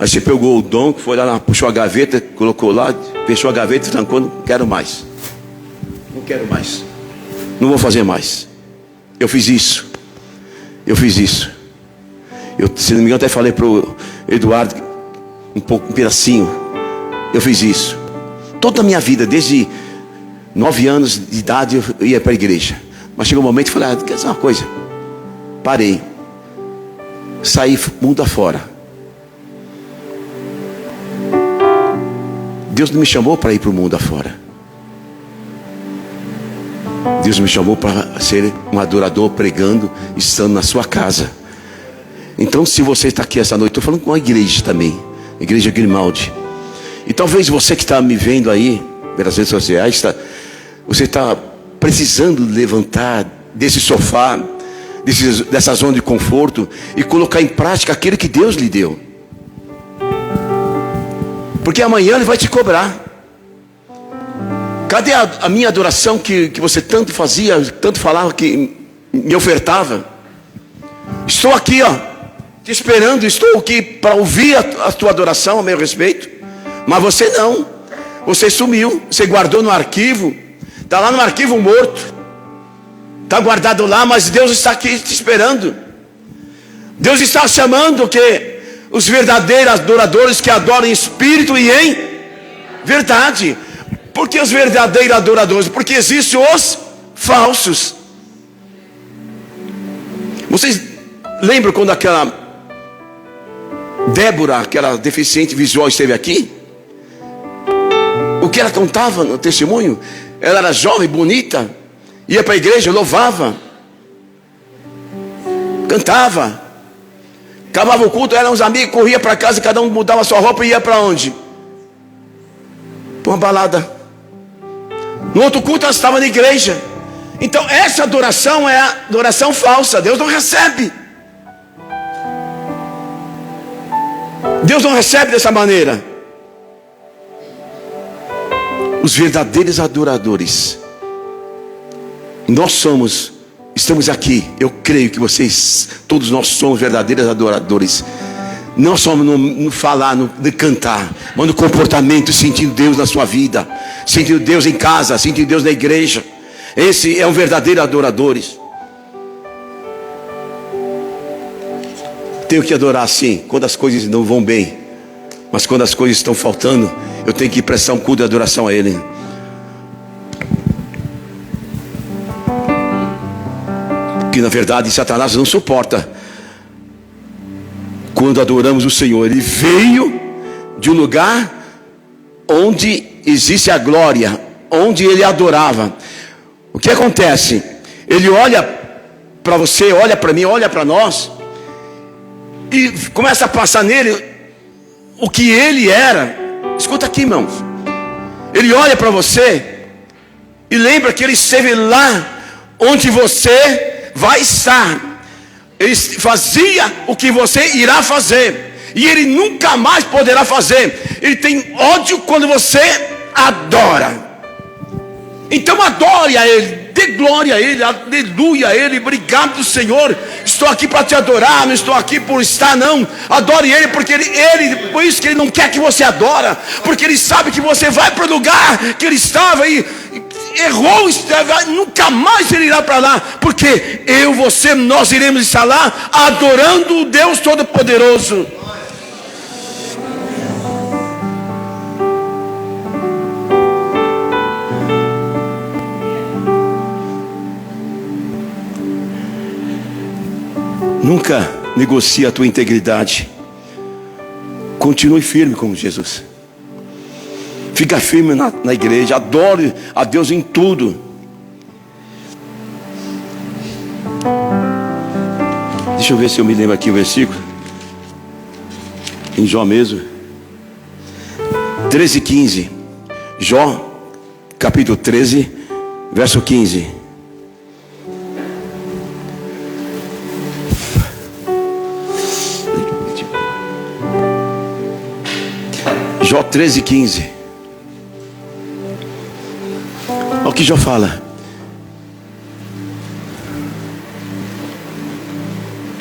Aí você pegou o dom, foi lá, puxou a gaveta, colocou lá, fechou a gaveta e trancou. Não quero mais. Não vou fazer mais. Eu fiz isso. Se não me engano, até falei para o Eduardo um pedacinho. Eu fiz isso. Toda a minha vida, desde 9 anos de idade, eu ia para a igreja. Mas chegou um momento e falei: quer dizer uma coisa? Parei. Saí mundo afora. Deus não me chamou para ir para o mundo afora. Deus me chamou para ser um adorador, pregando, estando na sua casa. Então, se você está aqui essa noite, estou falando com a igreja também, a igreja Grimaldi. E talvez você que está me vendo aí pelas redes sociais, você está precisando levantar desse sofá, dessa zona de conforto, e colocar em prática aquilo que Deus lhe deu. Porque amanhã Ele vai te cobrar. Cadê a minha adoração que você tanto fazia, tanto falava, que me ofertava? Estou aqui, te esperando, estou aqui para ouvir a tua adoração a meu respeito. Mas você não. Você sumiu, você guardou no arquivo. Está lá no arquivo morto. Está guardado lá, mas Deus está aqui te esperando. Deus está chamando os verdadeiros adoradores que adoram em espírito e em verdade. Por que os verdadeiros adoradores? Porque existem os falsos. Vocês lembram quando aquela Débora, aquela deficiente visual, esteve aqui? O que ela contava no testemunho? Ela era jovem, bonita, ia para a igreja, louvava, cantava, acabava o culto, eram uns amigos, corria para casa, cada um mudava a sua roupa e ia para onde? Para uma balada. No outro culto ela estava na igreja. Então essa adoração é a adoração falsa. Deus não recebe. Deus não recebe dessa maneira. Os verdadeiros adoradores, estamos aqui. Eu creio que todos nós somos verdadeiros adoradores. Não só no falar, no cantar, mas no comportamento, sentindo Deus na sua vida, sentindo Deus em casa, sentindo Deus na igreja. Esse é um verdadeiro adorador. Tenho que adorar sim, quando as coisas não vão bem. Mas quando as coisas estão faltando, eu tenho que prestar um culto de adoração a Ele. Porque na verdade Satanás não suporta quando adoramos o Senhor. Ele veio de um lugar onde existe a glória, onde Ele adorava. O que acontece? Ele olha para você, olha para mim, olha para nós, e começa a passar nele o que ele era. Escuta aqui, irmãos. Ele olha para você e lembra que ele esteve lá onde você vai estar. Ele fazia o que você irá fazer, e ele nunca mais poderá fazer. Ele tem ódio quando você adora. Então adore a Ele, dê glória a Ele, aleluia a Ele. Obrigado, Senhor, estou aqui para te adorar, não estou aqui por estar, não. Adore Ele, porque Ele, por isso que Ele não quer que você adora, porque Ele sabe que você vai para o lugar que Ele estava e errou, nunca mais Ele irá para lá, porque eu, você, nós iremos estar lá adorando o Deus Todo-Poderoso. Nunca negocie a tua integridade. Continue firme com Jesus. Fica firme na igreja. Adore a Deus em tudo. Deixa eu ver se eu me lembro aqui o versículo. Em Jó mesmo. 13:15. Jó, capítulo 13, verso 15. Jó 13:15. Olha o que Jó fala.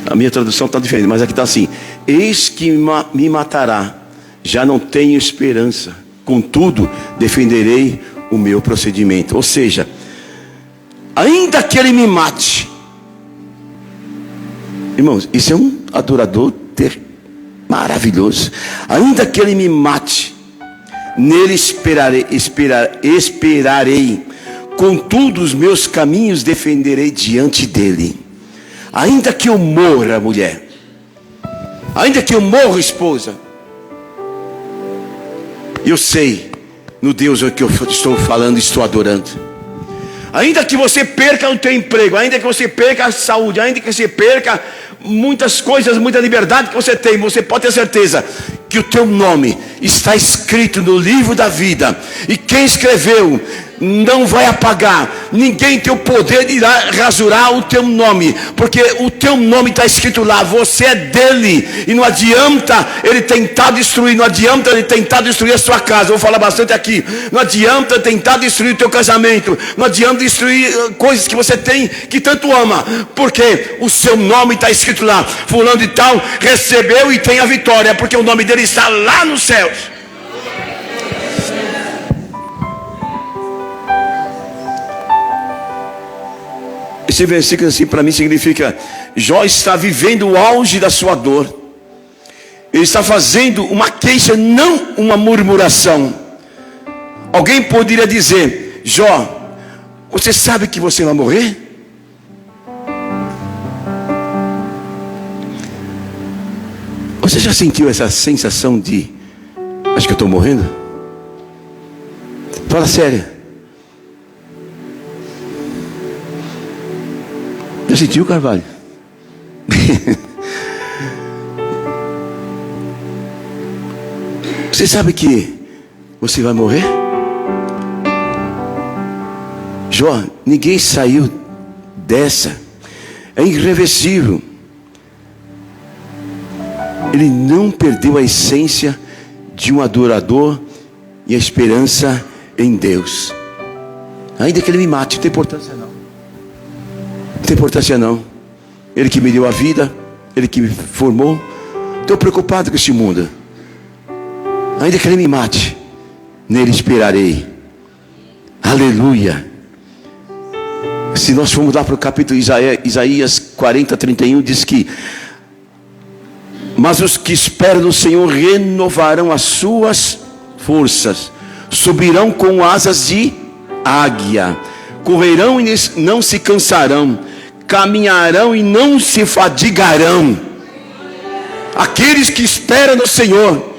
A minha tradução está diferente, mas aqui está assim: eis que me matará, já não tenho esperança, contudo defenderei o meu procedimento. Ou seja, ainda que ele me mate, irmãos, isso é um adorador maravilhoso. Ainda que ele me mate, nele esperarei, contudo os meus caminhos defenderei diante dele. Ainda que eu morra, mulher, ainda que eu morra, esposa, eu sei no Deus que eu estou falando, estou adorando. Ainda que você perca o teu emprego, ainda que você perca a saúde, ainda que você perca muitas coisas, muita liberdade que você tem, você pode ter certeza que o teu nome está escrito no livro da vida, e quem escreveu não vai apagar. Ninguém tem o poder de irá rasurar o teu nome, porque o teu nome está escrito lá. Você é dele, e não adianta ele tentar destruir, não adianta ele tentar destruir a sua casa. Vou falar bastante aqui. Não adianta tentar destruir o teu casamento, não adianta destruir coisas que você tem, que tanto ama, porque o seu nome está escrito lá. Fulano de tal recebeu e tem a vitória, porque o nome dele está lá nos céus. Esse versículo assim para mim significa: Jó está vivendo o auge da sua dor. Ele está fazendo uma queixa, não uma murmuração. Alguém poderia dizer: Jó, você sabe que você vai morrer? Você já sentiu essa sensação de acho que eu estou morrendo? Fala sério. Já sentiu, Carvalho? Você sabe que você vai morrer? Jó, ninguém saiu dessa. É irreversível. Ele não perdeu a essência de um adorador e a esperança em Deus. Ainda que ele me mate, não tem importância não. Não tem importância não. Ele que me deu a vida, ele que me formou. Estou preocupado com este mundo. Ainda que ele me mate, nele esperarei. Aleluia. Se nós formos lá para o capítulo Isaías 40:31, diz que: mas os que esperam no Senhor renovarão as suas forças, subirão com asas de águia, correrão e não se cansarão, caminharão e não se fadigarão. Aqueles que esperam no Senhor.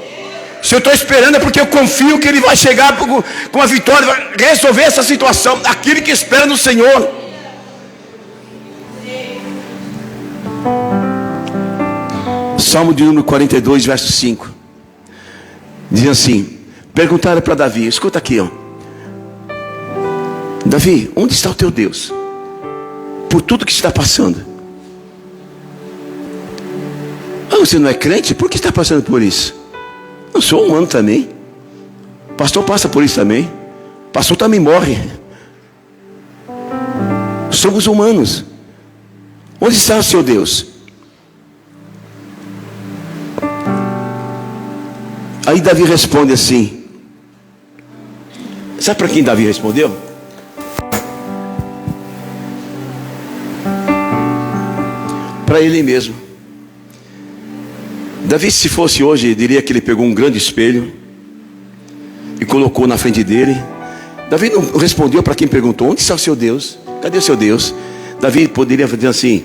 Se eu estou esperando é porque eu confio que Ele vai chegar com a vitória, vai resolver essa situação. Aquele que espera no Senhor. Salmo de número 42, verso 5. Diz assim: perguntaram para Davi, escuta aqui, ó. Davi, onde está o teu Deus? Por tudo que está passando. Ah, você não é crente? Por que está passando por isso? Eu sou humano também. Pastor passa por isso também. Pastor também morre. Somos humanos. Onde está o seu Deus? Aí Davi responde assim. Sabe para quem Davi respondeu? Para ele mesmo. Davi, se fosse hoje, diria que ele pegou um grande espelho e colocou na frente dele. Davi não respondeu para quem perguntou: onde está o seu Deus? Cadê o seu Deus? Davi poderia dizer assim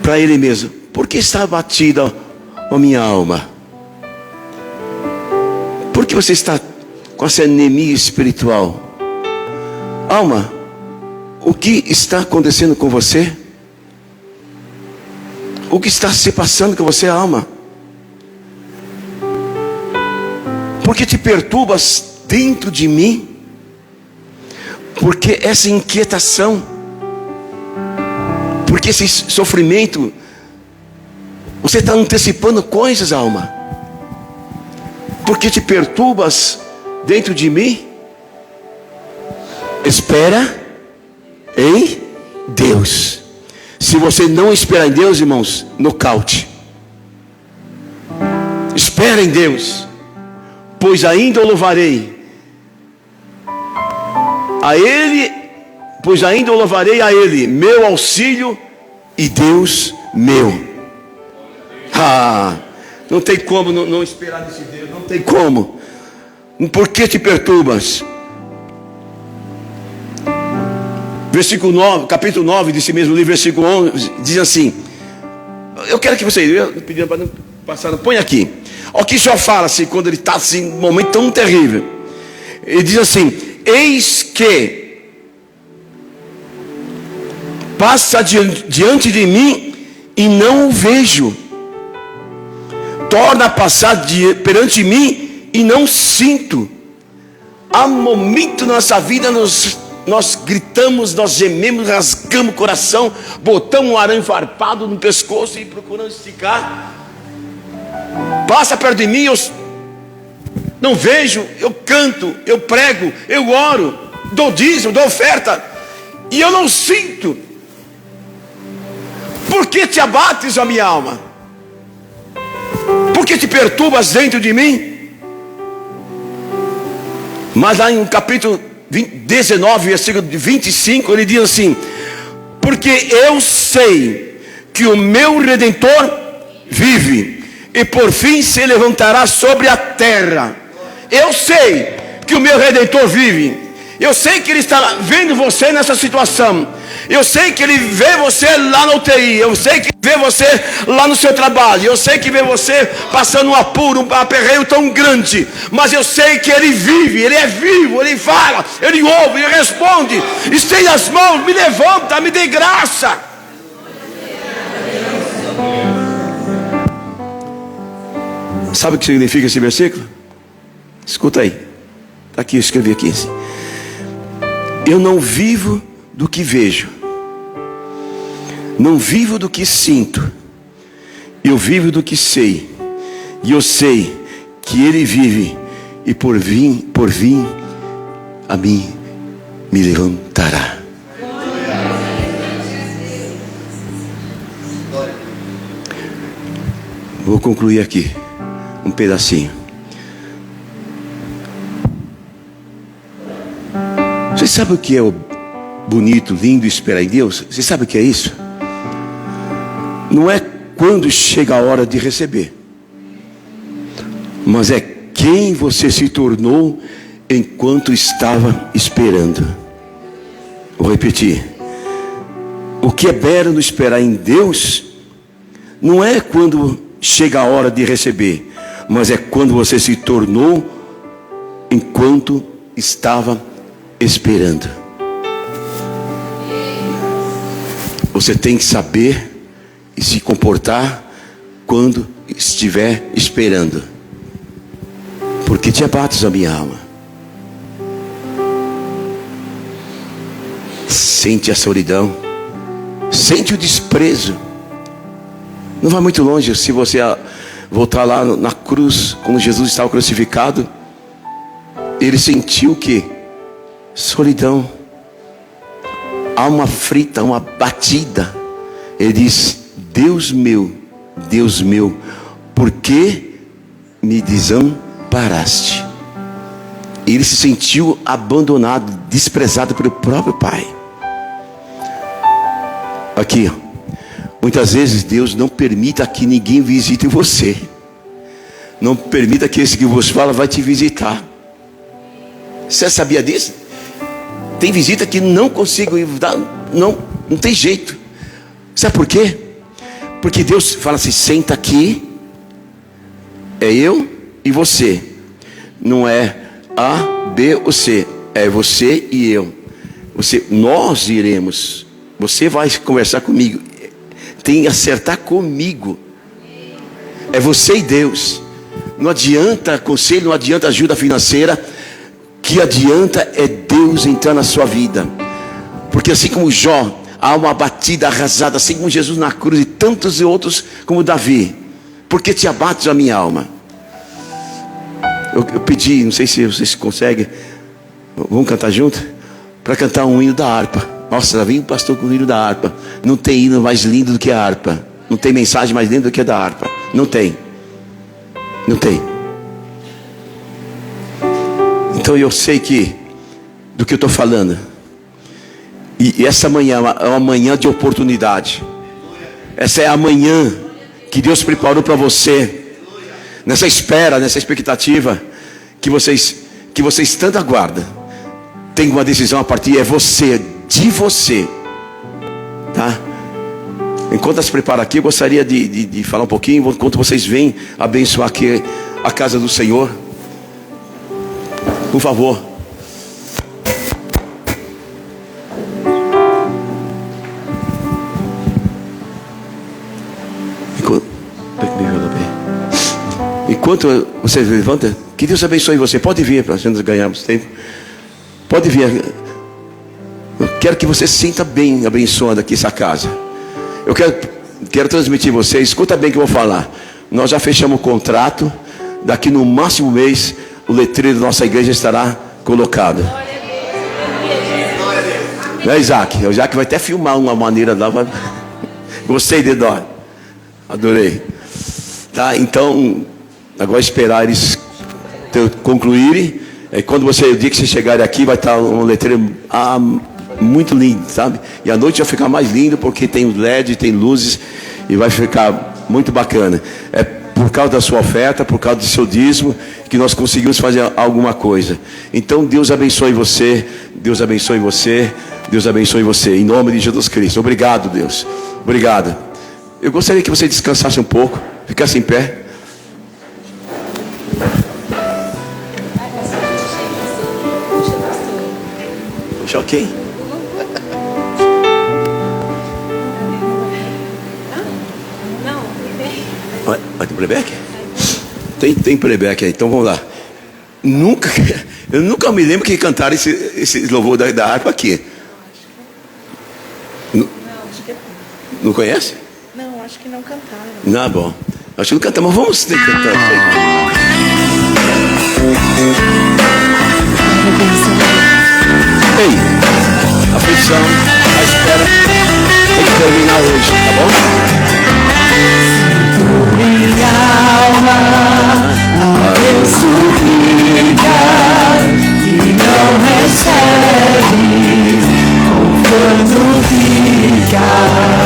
para ele mesmo: por que está abatida a minha alma? Por que você está com essa anemia espiritual? Alma, o que está acontecendo com você? O que está se passando com você, alma? Por que te perturbas dentro de mim? Porque essa inquietação, porque esse sofrimento, você está antecipando coisas, alma. Porque te perturbas dentro de mim? Espera em Deus. Se você não esperar em Deus, irmãos, nocaute. Espera em Deus, pois ainda o louvarei a Ele, pois ainda o louvarei a Ele, meu auxílio e Deus meu. Não tem como não esperar nesse Deus, não tem como. Por que te perturbas? Versículo 9, capítulo 9 desse mesmo livro, versículo 11, diz assim. Eu quero que vocês, eu pedi para não passar, põe aqui. Olha o que o Senhor fala assim, quando ele está assim, num momento tão terrível. Ele diz assim: eis que passa diante de mim e não o vejo. Torna a passar perante mim e não sinto. Há momento na nossa vida nós gritamos, nós gememos, rasgamos o coração, botamos um arame farpado no pescoço e procuramos esticar. Passa perto de mim, eu não vejo, eu canto, eu prego, eu oro, dou dízimo, dou oferta, e eu não sinto. Por que te abates, a minha alma? Por que te perturbas dentro de mim? Mas lá em capítulo 19, versículo 25, ele diz assim: porque eu sei que o meu Redentor vive, e por fim se levantará sobre a terra. Eu sei que o meu Redentor vive. Eu sei que Ele está vendo você nessa situação. Eu sei que Ele vê você lá na UTI. Eu sei que vê você lá no seu trabalho. Eu sei que vê você passando um apuro, um aperreio tão grande. Mas eu sei que Ele vive, Ele é vivo, Ele fala, Ele ouve, Ele responde. Estenda as mãos, me levanta, me dê graça. Sabe o que significa esse versículo? Escuta aí. Está aqui, eu escrevi aqui. Eu não vivo do que vejo, não vivo do que sinto, eu vivo do que sei. E eu sei que Ele vive, e por vir a mim me levantará. Vou concluir aqui um pedacinho. Você sabe o que é o bonito, lindo esperar em Deus? Você sabe o que é isso? Não é quando chega a hora de receber, mas é quem você se tornou enquanto estava esperando. Vou repetir. O que é belo no esperar em Deus não é quando chega a hora de receber, mas é quando você se tornou enquanto estava esperando. Você tem que saber e se comportar quando estiver esperando. Porque te abates a minha alma. Sente a solidão, sente o desprezo. Não vai muito longe. Se você voltar lá na cruz, quando Jesus estava crucificado, ele sentiu o quê? Solidão, alma frita, uma batida. Ele diz: Deus meu, por que me desamparaste? Ele se sentiu abandonado, desprezado pelo próprio Pai. Aqui, muitas vezes Deus não permita que ninguém visite você. Não permita que esse que vos fala vai te visitar. Você sabia disso? Tem visita que não consigo dar, não tem jeito. Sabe por quê? Porque Deus fala assim: senta aqui, é eu e você. Não é A, B ou C, é você e eu. Nós iremos. Você vai conversar comigo. Tem que acertar comigo. É você e Deus. Não adianta conselho, não adianta ajuda financeira. O que adianta é Deus entrar na sua vida. Porque assim como Jó, há uma batida arrasada, assim como Jesus na cruz, e tantos e outros como Davi. Porque te abates a minha alma. Eu pedi, não sei se vocês conseguem, vamos cantar junto? Para cantar um hino da harpa. Nossa, lá vem o pastor com o hino da harpa. Não tem hino mais lindo do que a harpa. Não tem mensagem mais linda do que a da harpa. Não tem. Não tem. Então eu sei do que eu estou falando. E essa manhã é uma manhã de oportunidade. Essa é a manhã que Deus preparou para você. Nessa espera, nessa expectativa que vocês tanto aguardam. Tem uma decisão a partir, é você, de você. Tá? Enquanto se prepara aqui, eu gostaria de falar um pouquinho, enquanto vocês vêm abençoar aqui a casa do Senhor. Por favor. Enquanto você levanta, que Deus abençoe você. Pode vir para nós ganharmos tempo. Pode vir. Eu quero que você se sinta bem abençoando aqui essa casa. Eu quero transmitir você. Escuta bem o que eu vou falar. Nós já fechamos o contrato. Daqui no máximo mês, o letreiro da nossa igreja estará colocado. Não é, Isaac? O Isaac vai até filmar uma maneira lá. Gostei de dó. Adorei. Tá? Então, agora esperar eles concluírem. Quando o dia que você chegar aqui, vai estar um letreiro muito lindo, sabe? E a noite vai ficar mais lindo porque tem LED, tem luzes e vai ficar muito bacana. É por causa da sua oferta, por causa do seu dízimo, que nós conseguimos fazer alguma coisa. Então Deus abençoe você, Deus abençoe você, Deus abençoe você, em nome de Jesus Cristo. Obrigado, Deus. Obrigado. Eu gostaria que você descansasse um pouco, ficasse em pé. Ok? Vai ter playback? Tem playback aí, então vamos lá. Eu nunca me lembro que cantaram esse louvor da harpa aqui. Não conhece? Não, acho que não cantaram. Não, bom. Acho que não cantamos, mas vamos ter que cantar. Ei, a aflição, a espera tem que terminar hoje, tá bom? Minha alma, a Deus suplica e não recebe, quando fica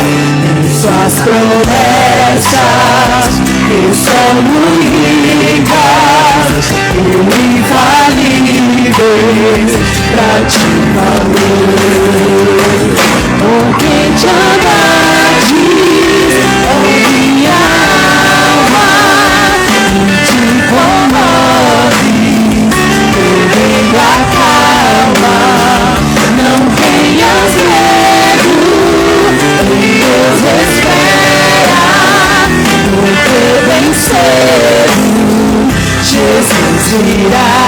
em suas promessas, eu sou única, eu infalível pra te valer. Com quem te amas, oh minha alma, te comove, perdendo a calma. Não tenhas medo, em Deus espera, no teu virá.